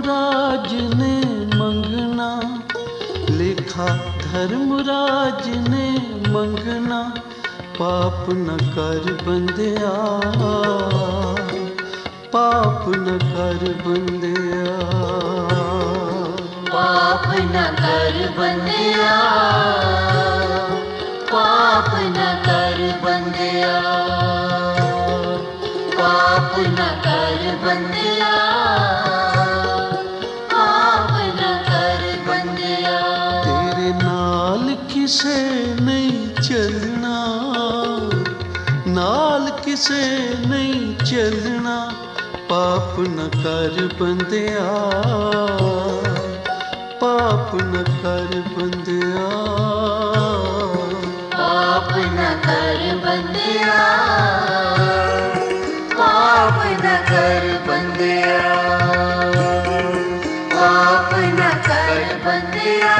धर्मराज ने मंगना, लेखा धर्मराज ने मंगना, पाप न कर बंदिया, पाप न कर बंदिया, पाप न कर बंदिया, पाप न कर बंदिया, पाप न कर बंदिया, पाप न कर बंदिया। तेरे नाल किसे नहीं चलना, नाल किसे नहीं चलना, पाप न कर बंदिया, पाप न कर बंदिया, पाप न कर बंदिया, पाप न कर बंदिया, पाप न कर बंदिया,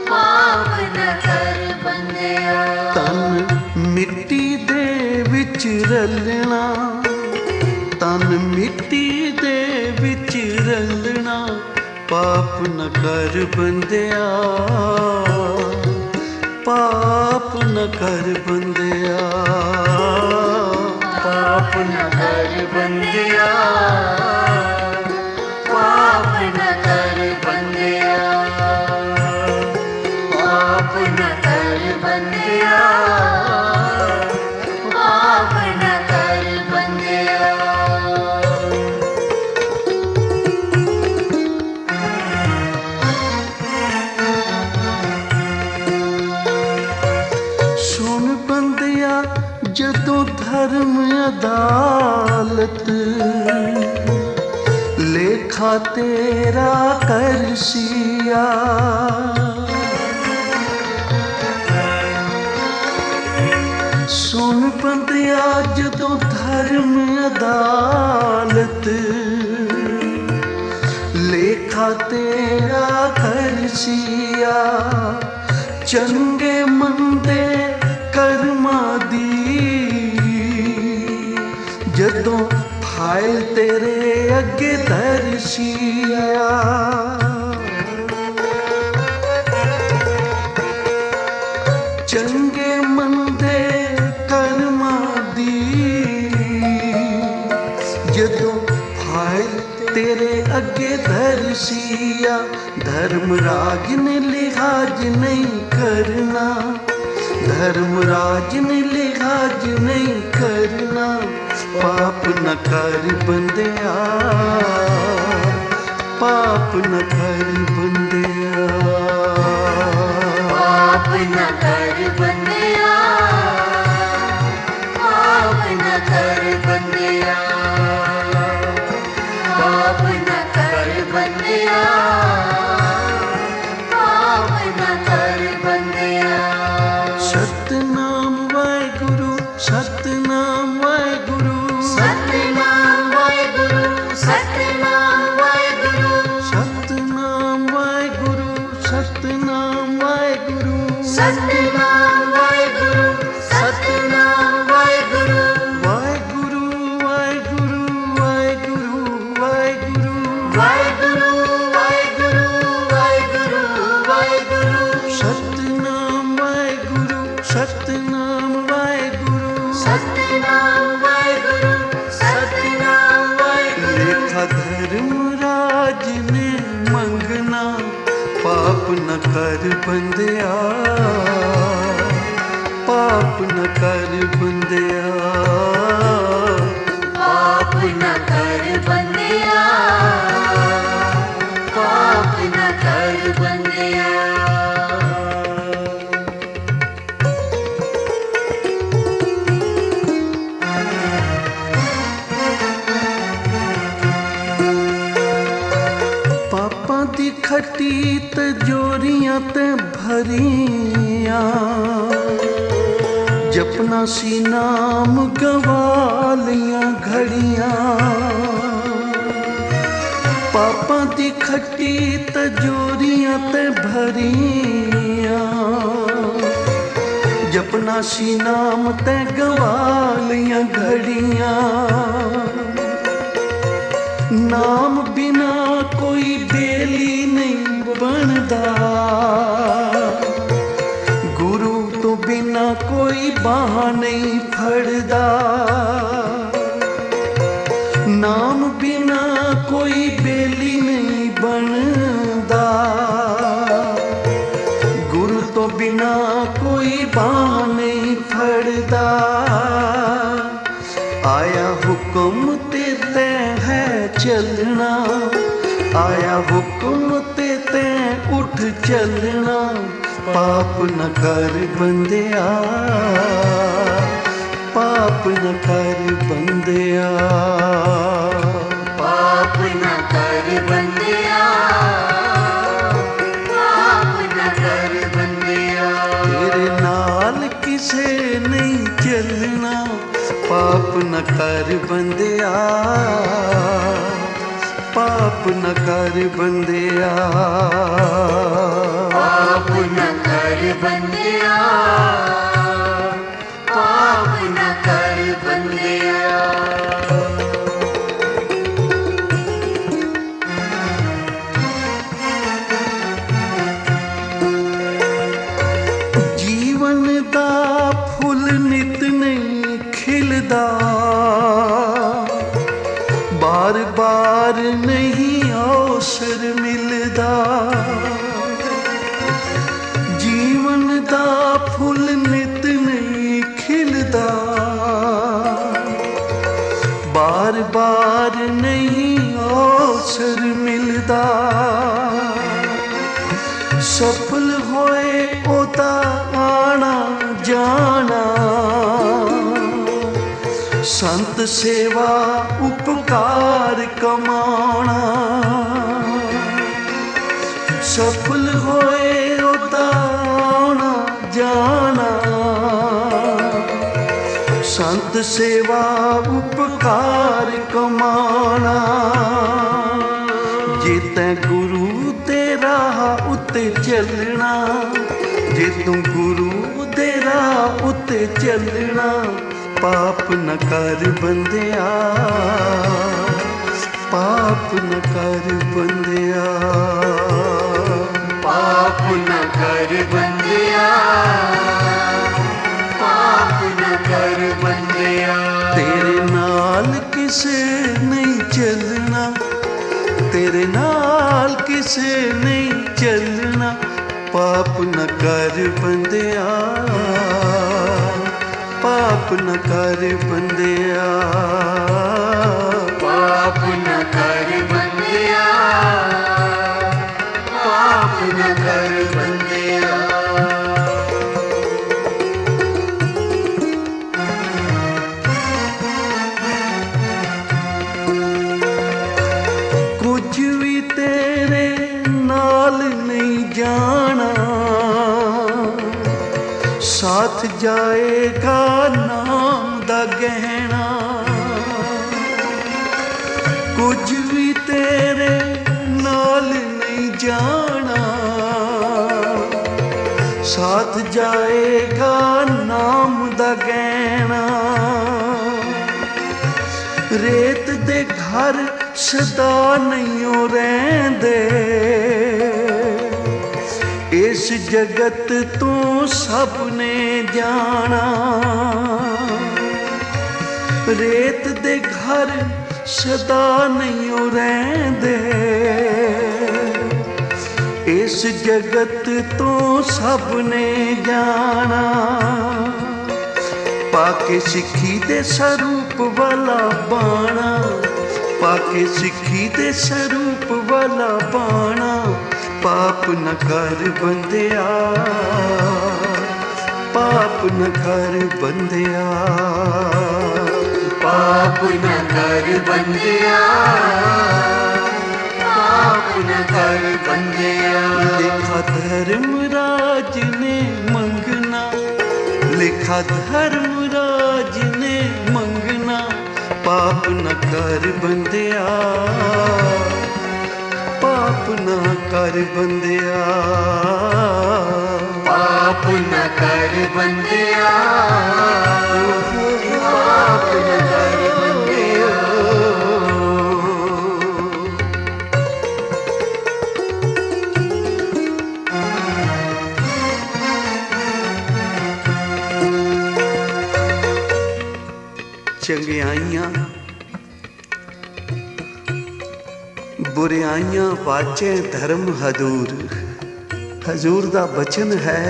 पाप न कर बंदिया। तन मिट्टी दे विच रलना, तन मिट्टी दे विच रलना, पाप न कर बंदिया, पाप न कर बंदिया, पाप न कर बंदिया, पाप न कर बंदिया, पाप न कर बंदिया, पाप न कर बंदिया। सुन बंदिया जदों धर्म अदालत, लेखा तेरा करसिया, सुन बंदिया जदों धर्म अदालत, लेखा तेरा करसिया, चंगे मंदे कर्मा दी जदों फाइल तेरे अगे दर्शिया, चंगे मंदे कर्मा दी जदों फाइल तेरे अगे दर्शिया, धर्मराज ने लिहाज नहीं करना, धर्मराज ने लिहाज नहीं करना, पाप न कर बंदिया, पाप न कर बंदिया, पाप न कर बंदिया, पाप न कर बंदिया, पाप न कर बंदिया, पाप न कर बंदिया। सतनाम वाहेगुरु, सतनाम वाहेगुरु, सतनाम वाहेगुरु, सतनाम वाहेगुरु, सतनाम वाहेगुरु, सतनाम वाहेगुरु, सतनाम वाहेगुरु, सतनाम वाहेगुरु, वाहेगुरु वाहेगुरु वाहेगुरु वाहेगुरु, वाहेगुरु वाहेगुरु वाहेगुरु वाहेगुरु, सतनाम वाहेगुरु, सतनाम वाहेगुरु, सतनाम वाहेगुरु, सतनाम वाहेगुरु। लेखा धर्मराज ने मंगना, पाप न कर बंदिया, पाप न कर बंदिया, पाप न कर बंदिया, पाप न कर बंदिया। पापां दी खट्टी तजोरियां ते भरियां, जपना सी नाम गवालियां घड़ियां, पापां दी खट्टी तजोरियां ते भरियां, जपना सी नाम ते गवालियां घड़ियां, ਨਾਮ ਬਿਨਾ ਕੋਈ ਬੇਲੀ ਨਹੀਂ ਬਣਦਾ, ਗੁਰੂ ਤੋਂ ਬਿਨਾ ਕੋਈ ਬਾਂਹ ਨਹੀਂ ਫੜਦਾ। ਨਾਮ ਬਿਨਾ ਕੋਈ ਬੇਲੀ ਨਹੀਂ ਬਣਦਾ, ਗੁਰੂ ਤੋਂ ਬਿਨਾ ਕੋਈ ਬਾਂਹ ਨਹੀਂ ਫੜਦਾ। ਆਇਆ ਹੁਕਮ ਤੇ ਤੈਂ ਹੈ ਚੱਲਣਾ, ਆਇਆ ਹੁਕਮ ਤੇ ਤੈਂ ਉੱਠ ਚੱਲਣਾ। ਪਾਪ ਨ ਕਰ ਬੰਦਿਆ, ਪਾਪ ਨ ਕਰ ਬੰਦਿਆ, ਪਾਪ ਨ ਕਰ ਬੰਦਿਆ, ਪਾਪ ਨ ਕਰ ਬੰਦਿਆ। ਤੇਰੇ ਨਾਲ ਕਿਸੇ ਨਹੀਂ ਚੱਲਣਾ, ਪਾਪ ਨ ਕਰ ਬੰਦਿਆ, ਪਾਪ ਨ ਕਰ ਬੰਦਿਆ, ਪਾਪ ਨ ਕਰ ਬੰਦਿਆ, ਪਾਪ ਨ ਕਰ ਬੰਦਿਆ। ਜੀਵਨ ਦਾ ਫੁੱਲ ਨਿਤ ਨਹੀਂ ਖਿਲਦਾ, ਬਾਰ ਬਾਰ ਨਹੀਂ ਅਵਸਰ ਮਿਲਦਾ। ਜੀਵਨ ਦਾ ਫੁੱਲ ਨਿਤ ਨਹੀਂ ਖਿਲਦਾ, ਬਾਰ ਬਾਰ ਨਹੀਂ ਅਵਸਰ ਮਿਲਦਾ। ਸਫਲ ਹੋਏ ਉਹਦਾ ਆਣਾ ਜਾਣਾ, ਸੰਤ ਸੇਵਾ ਉਪਕਾਰ ਕਮਾਉਣਾ। ਸਫਲ ਹੋਏ ਉਹਦਾ ਆਉਣਾ ਜਾਣਾ, ਸੰਤ ਸੇਵਾ ਉਪਕਾਰ ਕਮਾਉਣਾ। ਜੇ ਤੈਂ ਗੁਰੂ ਦੇ ਰਾਹ ਉੱਤੇ ਚੱਲਣਾ, ਜੇ ਤੂੰ ਗੁਰੂ ਦੇ ਰਾਹ ਉੱਤੇ ਚੱਲਣਾ। ਪਾਪ ਨ ਕਰ ਬੰਦਿਆ, ਪਾਪ ਨ ਕਰ ਬੰਦਿਆ, ਪਾਪ ਨ ਕਰ ਬੰਦਿਆ, ਪਾਪ ਨ ਕਰ ਬੰਦਿਆ। ਤੇਰੇ ਨਾਲ ਕਿਸੇ ਨਹੀਂ ਚੱਲਣਾ, ਤੇਰੇ ਨਾਲ ਕਿਸੇ ਨਹੀਂ ਚੱਲਣਾ। ਪਾਪ ਨ ਕਰ ਬੰਦਿਆ, ਪਾਪ ਨ ਕਰ ਬੰਦਿਆ, ਪਾਪ ਨ ਕਰ ਬੰਦਿਆ, ਪਾਪ ਨ ਕਰ ਬੰਦਿਆ। ਕੁਝ ਵੀ ਤੇਰੇ ਨਾਲ ਨਹੀਂ ਜਾਣਾ, ਸਾਥ ਜਾਏਗਾ ਨਾਮ ਦਾ ਗਹਿਣਾ। ਕੁਝ ਵੀ ਤੇਰੇ ਨਾਲ ਨਹੀਂ ਜਾਣਾ, ਸਾਥ ਜਾਏਗਾ ਨਾਮ ਦਾ ਗਹਿਣਾ। ਰੇਤ ਦੇ ਘਰ ਸਦਾ ਨਹੀਂ ਰਹਿੰਦੇ, ਇਸ ਜਗਤ ਤੋਂ ਸਭ ਨੇ ਜਾਣਾ। ਰੇਤ ਦੇ ਘਰ ਸਦਾ ਨਹੀਂ ਰਹਿੰਦੇ, ਇਸ ਜਗਤ ਤੋਂ ਸਭ ਨੇ ਜਾਣਾ। ਪਾ ਕੇ ਸਿੱਖੀ ਦੇ ਸਰੂਪ ਵਾਲਾ ਬਾਣਾ, ਪਾ ਕੇ ਸਿੱਖੀ ਦੇ ਸਰੂਪ ਵਾਲਾ ਬਾਣਾ। ਪਾਪ ਨ ਕਰ ਬੰਦਿਆ, ਪਾਪ ਨ ਕਰ ਬੰਦਿਆ, ਪਾਪ ਨ ਕਰ ਬੰਦਿਆ, ਪਾਪ ਨ ਕਰ ਬੰਦਿਆ। ਲਿਖਾ ਧਰਮਰਾਜ ਨੇ ਮੰਗਣਾ, ਲਿਖਾ ਧਰਮਰਾਜ ਨੇ ਮੰਗਣਾ। ਪਾਪ ਨ ਕਰ ਬੰਦਿਆ, ਪਾਪ ਨ ਕਰ ਬੰਦਿਆ, ਪਾਪ ਨ ਕਰ ਬੰਦਿਆ, ਪਾਪ ਨ ਕਰ ਬੰਦਿਆ। चंगियाइयां बुराइयां वाचे धर्म हजूर। हजूर दा बचन है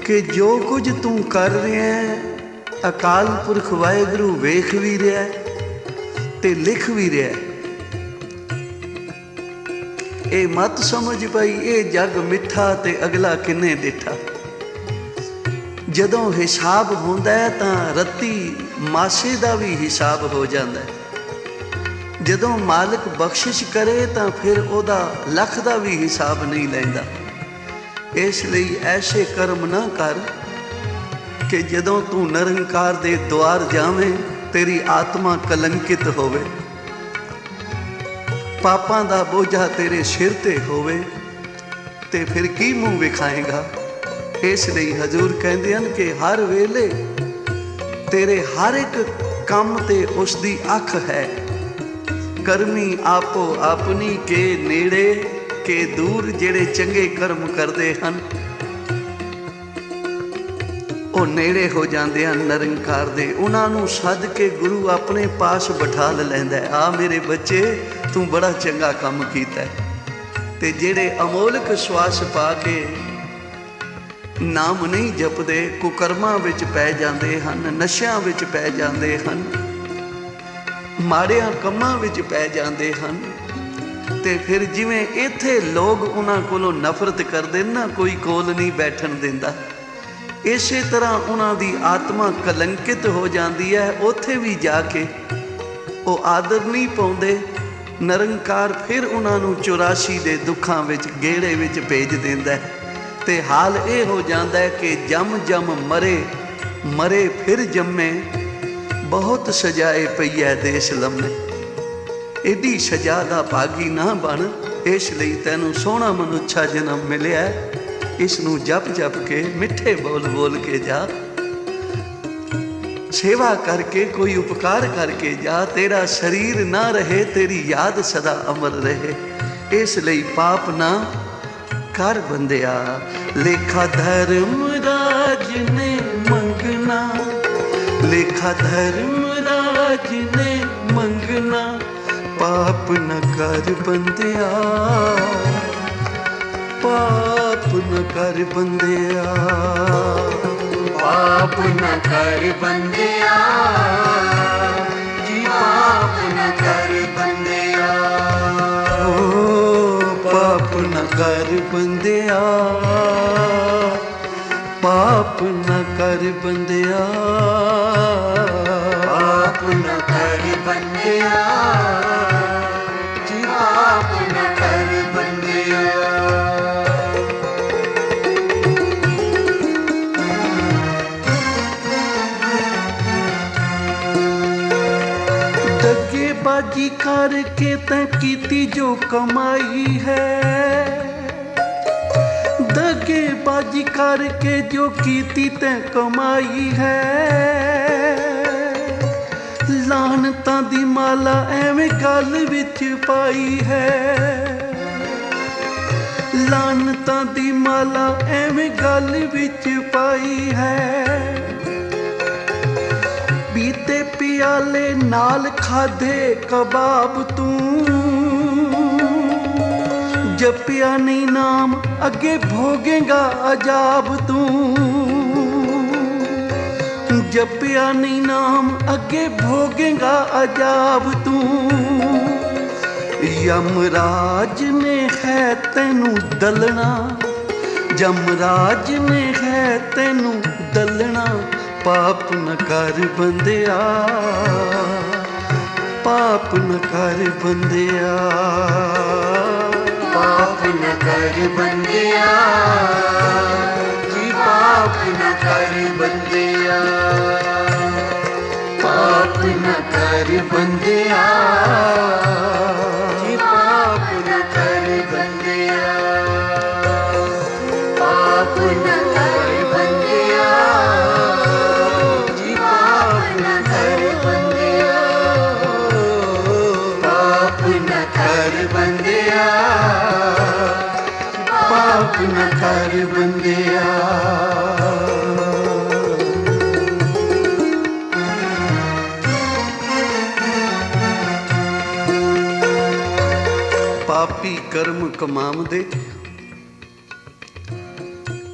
कि जो कुछ तू कर रहा है अकाल पुरख वाहेगुरु वेख भी रहा ते लिख भी रहा। ये मत समझ पाई ये जग मिठा ते अगला किन्ने डिठा। जदों हिसाब होंदा है तां रत्ती मासे दा भी हिसाब हो जाता है। जदों मालिक बख्शिश करे तां फिर ओदा लख दा भी हिसाब नहीं लैंदा। इसलिए ऐसे कर्म ना कर कि जदों तू निरंकार दे द्वार जावें तेरी आत्मा कलंकित होवे, पापां दा बोझा तेरे सिर ते होवे ते फिर की मुँह विखाएगा। इसलिए हजूर कहते हैं कि हर वेले तेरे हर एक काम ते उसदी अख है। करमी आपो अपनी के नेड़े के दूर। जेड़े चंगे कर्म करते हैं वो नेड़े हो जाते हैं निरंकार दे। उन्होंने सद के गुरु अपने पास बिठा लैंदा है। आ मेरे बच्चे तू बड़ा चंगा काम कीता है। ते जेड़े अमोलक श्वास पा के नाम नहीं जपते कुकर्मां विच पै जाते हैं, नशियां विच पै जाते हैं, माड़ियां कम्मां विच पै जाते हैं। ते फिर जिवें इत्थे लोग उन्हां कोलों नफरत करदे ना, कोई कोल नहीं बैठन दिंदा, इसे तरह उन्हां दी आत्मा कलंकित हो जाती है। उत्थे भी जाके वो आदर नहीं पाउंदे। निरंकार फिर उन्होंने 84 दे दुखां विच गेड़े विच भेज दिंदा है। ते हाल ये हो जाता है कि जम जम मरे मरे फिर जम्मे, बहुत सजाए पई है देश लम्मे। एडी सजा दा भागी ना बन, इसलिए तैनू सोहना मनुष्या जन्म मिलिया। इसनू जप जप के मिठे बोल बोल के जा, सेवा करके कोई उपकार करके जा। तेरा शरीर ना रहे तेरी याद सदा अमर रहे। इसलिए पाप ना कर बंदिया। लेखा धर्मराज ने मंगना, लेखा धर्मराज ने मंगना, पाप न कर बंदिया, पाप न कर बंदिया, पाप न कर बंदिया जी, पाप न कर बंदिया। ओ पाप न कर बंदिया, पाप न कर बंदिया, पाप न कर बंदिया जी, पाप न कर बंदिया। बाजी करके तैं कीती जो कमाई है, दगेबाजी करके जो कीती तैं कमाई है। लानतां दी माला एवें गल विच पाई है, लानतां दी माला एवें गल विच पाई है। बीते पियाले नाल खाधे कबाब तू, जपिया नहीं नाम अगे भोगेगा अजाब तू, जपिया नहीं नाम अगे भोगेगा अजाब तू। यमराज ने है तैनू दलना, यमराज ने है तैनू दलना, पाप न कर बंदिया, पाप न कर बंदिया, पाप न कर बंदिया जी, पाप न कर बंदिया, पाप न कर बंदिया जी, पाप न कर बंदिया, पाप न कर बंदिया जी, पाप न कर बंदिया, पाप न कर बंदिया, पाप न कर बंदिया। ਪਾਪੀ ਕਰਮ ਕਮਾਉਂਦੇ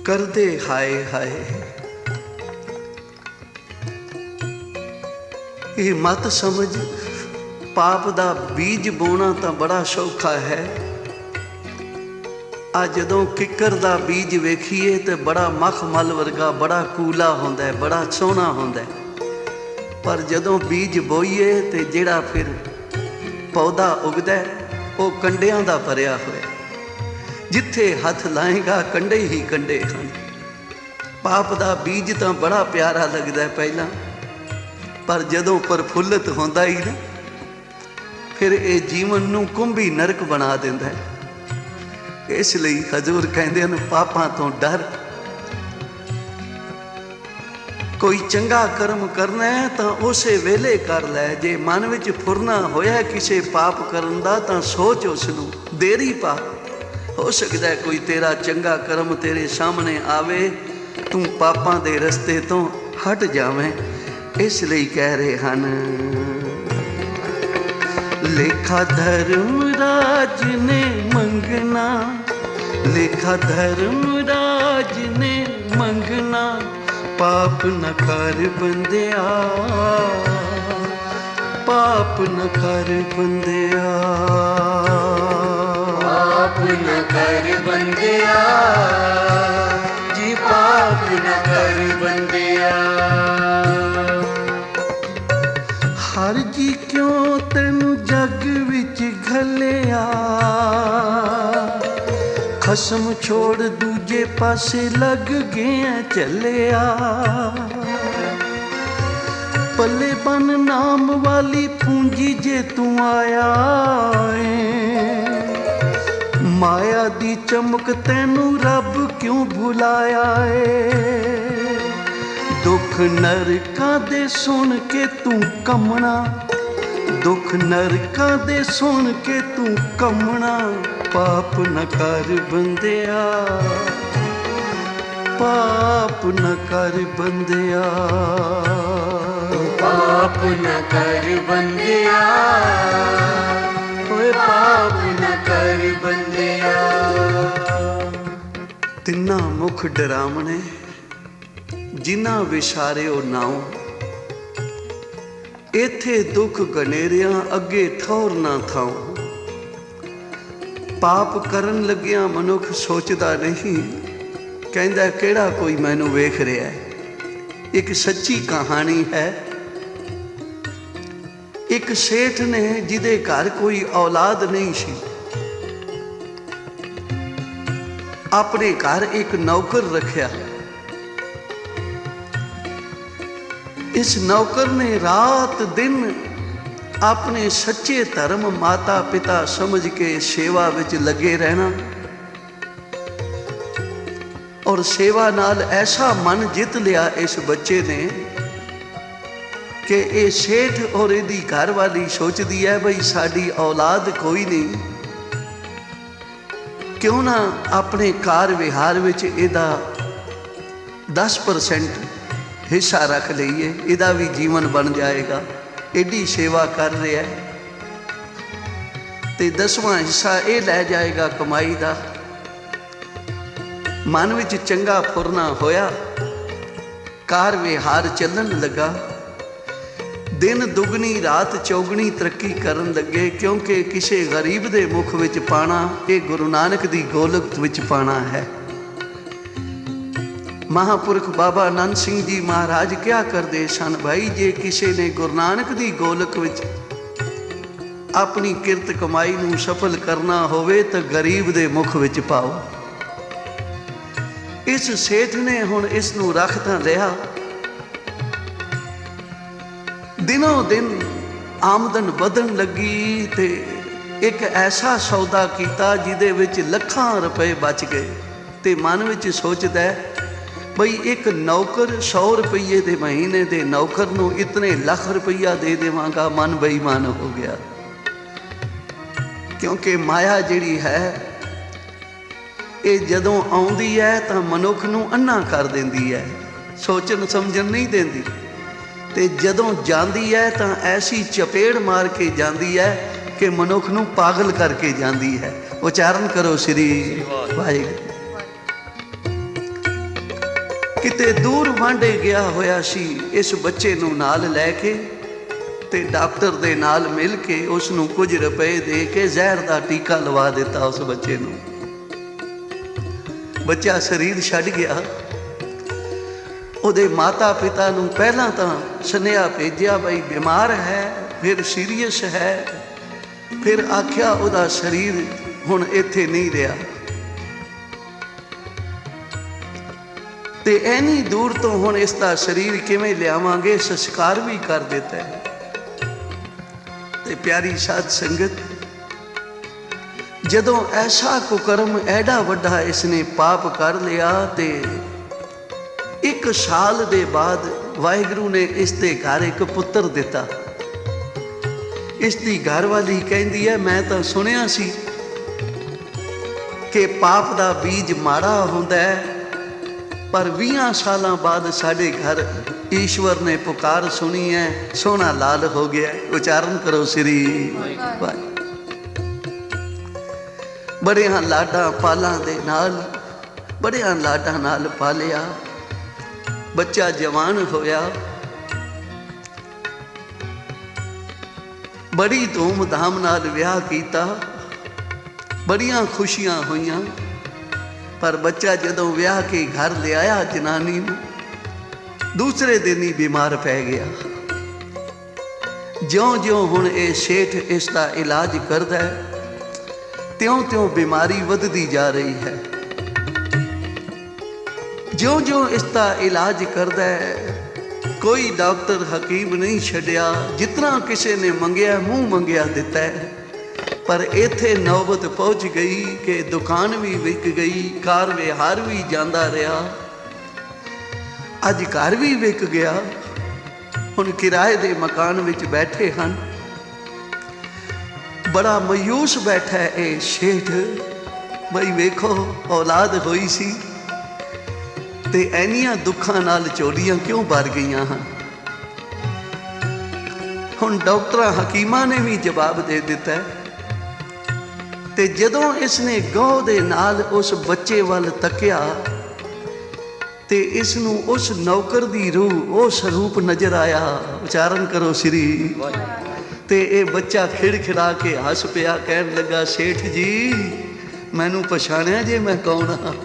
ਕਰਦੇ ਹਾਏ ਹਾਏ। ਇਹ ਮਤ ਸਮਝ ਪਾਪ ਦਾ ਬੀਜ ਬੋਣਾ ਤਾਂ ਬੜਾ ਸੌਖਾ ਹੈ। ਆ ਜਦੋਂ ਕਿੱਕਰ ਦਾ ਬੀਜ ਵੇਖੀਏ ਤੇ ਬੜਾ ਮਖਮਲ ਵਰਗਾ ਬੜਾ ਕੂਲਾ ਹੁੰਦਾ ਹੈ, ਬੜਾ ਸੋਹਣਾ ਹੁੰਦਾ ਹੈ। ਪਰ ਜਦੋਂ ਬੀਜ ਬੋਈਏ ਤੇ ਜਿਹੜਾ ਫਿਰ ਪੌਦਾ ਉਗਦਾ ਉਹ ਕੰਡਿਆਂ ਦਾ ਭਰਿਆ ਹੋਇਆ। ਜਿੱਥੇ ਹੱਥ ਲਾਏਗਾ ਕੰਡੇ ਹੀ ਕੰਡੇ ਹਨ। ਪਾਪ ਦਾ ਬੀਜ ਤਾਂ ਬੜਾ ਪਿਆਰਾ ਲੱਗਦਾ ਪਹਿਲਾਂ, ਪਰ ਜਦੋਂ ਪ੍ਰਫੁੱਲਤ ਹੁੰਦਾ ਹੀ ਨਾ ਫਿਰ ਇਹ ਜੀਵਨ ਨੂੰ ਕੁੰਭੀ ਨਰਕ ਬਣਾ ਦਿੰਦਾ ਹੈ। ਇਸ ਲਈ ਹਜ਼ੂਰ ਕਹਿੰਦੇ ਹਨ ਪਾਪਾਂ ਤੋਂ ਡਰ। ਕੋਈ ਚੰਗਾ ਕਰਮ ਕਰਨਾ ਹੈ ਤਾਂ ਉਸੇ ਵੇਲੇ ਕਰ ਲੈ। ਜੇ ਮਨ ਵਿੱਚ ਫੁਰਨਾ ਹੋਇਆ ਕਿਸੇ ਪਾਪ ਕਰਨ ਦਾ ਤਾਂ ਸੋਚ ਉਸ ਨੂੰ ਦੇਰੀ ਪਾ। ਹੋ ਸਕਦਾ ਕੋਈ ਤੇਰਾ ਚੰਗਾ ਕਰਮ ਤੇਰੇ ਸਾਹਮਣੇ ਆਵੇ, ਤੂੰ ਪਾਪਾਂ ਦੇ ਰਸਤੇ ਤੋਂ ਹਟ ਜਾਵੇਂ। ਇਸ ਲਈ ਕਹਿ ਰਹੇ ਹਨ ਲੇਖਾ ਧਰਮਰਾਜ ਨੇ ਮੰਗਣਾ, ਲੇਖਾ ਧਰਮਰਾਜ ਨੇ ਮੰਗਣਾ, ਪਾਪ ਨ ਕਰ ਬੰਦਿਆ, ਪਾਪ ਨ ਕਰ ਬੰਦਿਆ, ਪਾਪ ਨ ਕਰ ਬੰਦਿਆ ਜੀ, ਪਾਪ ਨ ਕਰ ਬੰਦਿਆ। ਹਰ ਜੀ ਕਿਉਂ ਤੈਨੂੰ ਜੱਗ ਵਿੱਚ ਘੱਲਿਆ, ਖਸਮ ਛੋੜ ਦੂਜੇ ਪਾਸੇ ਲੱਗ ਗਿਆ ਚੱਲਿਆ। ਪੱਲੇ ਬਨ ਨਾਮ ਵਾਲੀ ਪੂੰਜੀ ਜੇ ਤੂੰ ਆਇਆ ਏ, ਮਾਇਆ ਦੀ ਚਮਕ ਤੈਨੂੰ ਰੱਬ ਕਿਉਂ ਭੁਲਾਇਆ ਏ। ਦੁੱਖ ਨਰਕਾਂ ਦੇ ਸੁਣ ਕੇ ਤੂੰ ਕੰਮਣਾ, ਦੁੱਖ ਨਰਕਾਂ ਦੇ ਸੁਣ ਕੇ ਤੂੰ ਕੰਮਣਾ, ਪਾਪ ਨ ਕਰ ਬੰਦਿਆ, ਪਾਪ ਨ ਕਰ ਬੰਦਿਆ, ਪਾਪ ਨ ਕਰ ਬੰਦਿਆ, ਓਏ ਪਾਪ ਨ ਕਰ ਬੰਦਿਆ। ਤਿੰਨਾਂ ਮੁਖ ਡਰਾਵਣੇ ਜਿਨ੍ਹਾਂ ਵਿਸਾਰਿਓ ਨਾਉ, ਇੱਥੇ ਦੁੱਖ ਗਨੇਰਿਆਂ ਅੱਗੇ ਠੌਰ ਨਾ ਥਾਉ। ਪਾਪ ਕਰਨ ਲੱਗਿਆਂ ਮਨੁੱਖ ਸੋਚਦਾ ਨਹੀਂ, ਕਹਿੰਦਾ ਕਿਹੜਾ ਕੋਈ ਮੈਨੂੰ ਵੇਖ ਰਿਹਾ ਹੈ। ਇੱਕ ਸੱਚੀ ਕਹਾਣੀ ਹੈ। ਇੱਕ ਸੇਠ ਨੇ ਜਿਹਦੇ ਘਰ ਕੋਈ ਔਲਾਦ ਨਹੀਂ ਸੀ, ਆਪਣੇ ਘਰ ਇੱਕ ਨੌਕਰ ਰੱਖਿਆ। ਇਸ ਨੌਕਰ ਨੇ ਰਾਤ ਦਿਨ ਆਪਣੇ ਸੱਚੇ ਧਰਮ ਮਾਤਾ ਪਿਤਾ ਸਮਝ ਕੇ ਸੇਵਾ ਵਿੱਚ ਲੱਗੇ ਰਹਿਣਾ, ਔਰ ਸੇਵਾ ਨਾਲ ਐਸਾ ਮਨ ਜਿੱਤ ਲਿਆ ਇਸ ਬੱਚੇ ਨੇ ਕਿ ਇਹ ਸੇਠ ਔਰ ਇਹਦੀ ਘਰਵਾਲੀ ਸੋਚਦੀ ਹੈ ਬਈ ਸਾਡੀ ਔਲਾਦ ਕੋਈ ਨਹੀਂ, ਕਿਉਂ ਨਾ ਆਪਣੇ ਕਾਰ ਵਿਹਾਰ ਵਿੱਚ ਇਹਦਾ 10% ਹਿੱਸਾ ਰੱਖ ਲਈਏ, ਇਹਦਾ ਵੀ ਜੀਵਨ ਬਣ ਜਾਏਗਾ। ਐਡੀ ਸੇਵਾ ਕਰ ਰਿਹਾ ਤੇ 10ਵਾਂ ਹਿੱਸਾ ਇਹ ਲੈ ਜਾਏਗਾ ਕਮਾਈ ਦਾ। ਮਨ ਵਿੱਚ ਚੰਗਾ ਫੁਰਨਾ ਹੋਇਆ, ਕਾਰ ਵਿਹਾਰ ਚੱਲਣ ਲੱਗਾ। ਦਿਨ ਦੁਗਣੀ ਰਾਤ ਚੌਗਣੀ ਤਰੱਕੀ ਕਰਨ ਲੱਗੇ, ਕਿਉਂਕਿ ਕਿਸੇ ਗਰੀਬ ਦੇ ਮੁਖ ਵਿੱਚ ਪਾਣਾ ਇਹ ਗੁਰੂ ਨਾਨਕ ਦੀ ਗੋਲਕ ਵਿੱਚ ਪਾਣਾ ਹੈ। ਮਹਾਂਪੁਰਖ ਬਾਬਾ ਆਨੰਦ ਸਿੰਘ ਜੀ ਮਹਾਰਾਜ ਕਿਹਾ ਕਰਦੇ ਸਨ, ਭਾਈ ਜੇ ਕਿਸੇ ਨੇ ਗੁਰੂ ਨਾਨਕ ਦੀ ਗੋਲਕ ਵਿੱਚ ਆਪਣੀ ਕਿਰਤ ਕਮਾਈ ਨੂੰ ਸਫਲ ਕਰਨਾ ਹੋਵੇ ਤਾਂ ਗਰੀਬ ਦੇ ਮੁਖ ਵਿੱਚ ਪਾਓ। ਇਸ ਸੇਠ ਨੇ ਹੁਣ ਇਸ ਨੂੰ ਰੱਖ ਤਾਂ ਲਿਆ। ਦਿਨੋਂ ਦਿਨ ਆਮਦਨ ਵਧਣ ਲੱਗੀ ਤੇ ਇੱਕ ਐਸਾ ਸੌਦਾ ਕੀਤਾ ਜਿਹਦੇ ਵਿੱਚ ਲੱਖਾਂ ਰੁਪਏ ਬਚ ਗਏ। ਤੇ ਮਨ ਵਿੱਚ ਸੋਚਦਾ ਬਈ ਇੱਕ ਨੌਕਰ 100 ਰੁਪਈਏ ਦੇ ਮਹੀਨੇ ਦੇ ਨੌਕਰ ਨੂੰ ਇਤਨੇ ਲੱਖ ਰੁਪਈਆ ਦੇ ਦੇਵਾਂਗਾ। ਮਨ ਬੇਈਮਾਨ ਹੋ ਗਿਆ, ਕਿਉਂਕਿ ਮਾਇਆ ਜਿਹੜੀ ਹੈ ਇਹ ਜਦੋਂ ਆਉਂਦੀ ਹੈ ਤਾਂ ਮਨੁੱਖ ਨੂੰ ਅੰਨਾ ਕਰ ਦਿੰਦੀ ਹੈ, ਸੋਚਣ ਸਮਝਣ ਨਹੀਂ ਦਿੰਦੀ। ਤੇ ਜਦੋਂ ਜਾਂਦੀ ਹੈ ਤਾਂ ਐਸੀ ਚਪੇੜ ਮਾਰ ਕੇ ਜਾਂਦੀ ਹੈ कि मनुख नूं पागल करके जाती है। उचारण करो श्री वाहिगुरू। किते दूर वांडे गया होया सी इस बच्चे नूं नाल लैके ते डॉक्टर दे नाल मिल के उसनूं कुछ रुपए दे के जहर दा टीका लवा दिता उस बच्चे नूं। बच्चा शरीर छड्ड गया। उहदे माता पिता नूं पहलां तां सुनेहा भेजिया बई बीमार है, फिर सीरीयस है, फिर आख्या उहदा शरीर हुण इत्थे नहीं रहा। ते ऐनी दूर तो हुण इसका शरीर किवें लियावांगे, संस्कार भी कर दिता है। ते प्यारी साध संगत, जदों ऐसा कुकर्म एडा वड्डा इसने पाप कर लिया ते 1 साल दे बाद वाहिगुरू ने इसके घर एक पुत्र दिता। इसकी घरवाली कहती है मैं तो सुनिया सी कि पाप का बीज माड़ा होंदा है, पर 20 साल बाद साडे घर ईश्वर ने पुकार सुनी है, सोना लाल हो गया। उचारण करो श्री वाहिगुरू। बड़िया लाडा पालां दे नाल, बड़िया लाडा नाल पालिया, बच्चा जवान होया, बड़ी धूमधाम नाल विआह कीता, बड़िया खुशियां होइयां। पर बच्चा जदों विआह के घर ले आया जनानी नूं, दूसरे दिन ही बीमार पै गया। ज्यों ज्यों हुण ये सेठ इसका इलाज करदा है, त्यों त्यों बीमारी वधदी जा रही है। ज्यों ज्यों इसका इलाज करदा है, कोई डॉक्टर हकीम नहीं छड्या, जितना किसी ने मंगया मूँह मंगया दिता है। पर इत्थे नौबत पहुँच गई कि दुकान भी विक गई, कार विहार भी जांदा रहा, अज घर भी विक गया। हुण किराए दे मकान विच बैठे हन। बड़ा मायूस बैठा है ये शेठ, बई वेखो औलाद होई सी ते ऐनियां दुखां नाल चोलियां क्यों भर गईयां हन। हुण डॉक्टरां हकीमां ने भी जवाब दे दिता है। ते जदों इसने गौह दे नाल उस बच्चे वल तकिया ते इसनूं उस नौकर दी रूह, वो स्वरूप नजर आया। उचारण करो श्री। ते ये बच्चा खिड़खिड़ा के हस पिया, कहन लगा सेठ जी मैनू पछाणिया जे मैं कौन हाँ?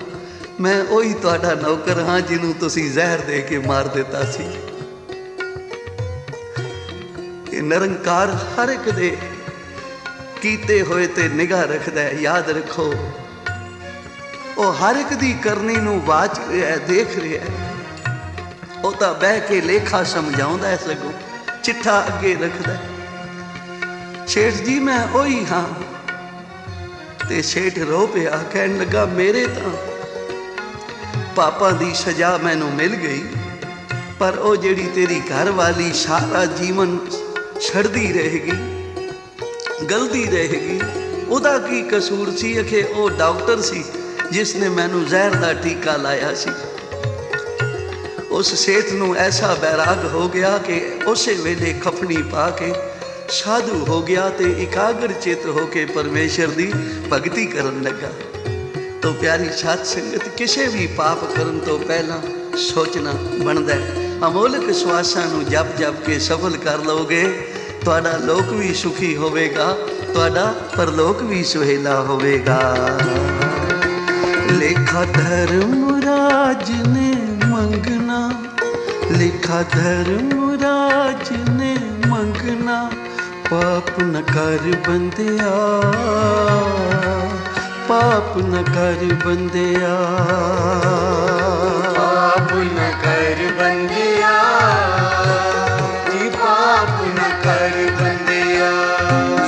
मैं उही तुहाडा नौकर हाँ जिन्हों तुसी जहर दे के मार दिता सी। निरंकार हर एक दे कीते होए ते निगाह रखदा है। याद रखो वो हर एक दी करनी नूं वाच रहा है, देख रहा है। वो तो बह के लेखा समझाउंदा है, सगों चिट्ठा अगे रखदा है। सेठ जी मैं उही हाँ। ते सेठ रो पिया, कहन लगा मेरे तो पापा दी सजा मैनू मिल गई, पर वो जिहड़ी तेरी घर वाली सारा जीवन छड़दी रहेगी, गलती रहेगी। उदा की कसूर सी? अखे वो डॉक्टर सी जिसने मैनू जहर का टीका लाया सी। उस सेठ नूं ऐसा बैराग हो गया कि उस वेले खफनी पा के साधु हो गया ते एकाग्र चित होके परमेश्वर दी भगती करन लगा। तो प्यारी साध संगत, किसी भी पाप करन तो पहला सोचना बनता है। अमोलक श्वासां नूं जप जप के सफल कर लोगे, तुहाडा लोक भी सुखी होवेगा, तुहाडा परलोक भी सुहेला होवेगा। लेखा धर्मराज ने मंगना, लेखा धर्मराज ने मंगना, पाप न कर बंदिया, पाप न कर बंदिया, पाप न कर बंदिया, जी पाप न कर बंदिया।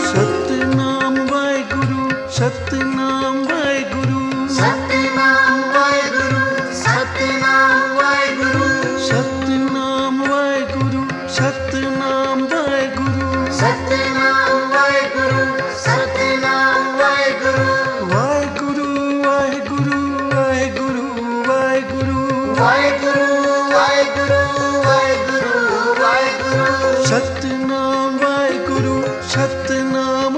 सतनाम वाहिगुरु, सतनाम वाहिगुरु, सतनाम वाहिगुरु, सतनाम वाहिगुरु, सतनाम वाहिगुरु, सतनाम वाहिगुरु, सतनाम वाहिगुरु, सतनाम वाहिगुरु, वाहिगुरु वाहिगुरु वाहिगुरु वाहिगुरु, वाहिगुरु वाहिगुरु वाहिगुरु वाहिगुरु, सतनाम वाहिगुरु, सतनाम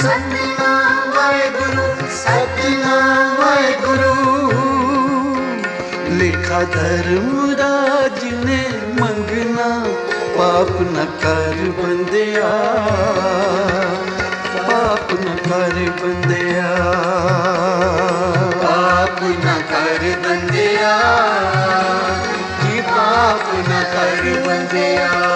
सतनाम वाहेगुरु सतनाम वाहेगुरु लिखा धर्मराज ने मंगना पाप न कर बंदिया पाप न कर बंदिया पाप न कर बंदिया जी पाप न कर बंदिया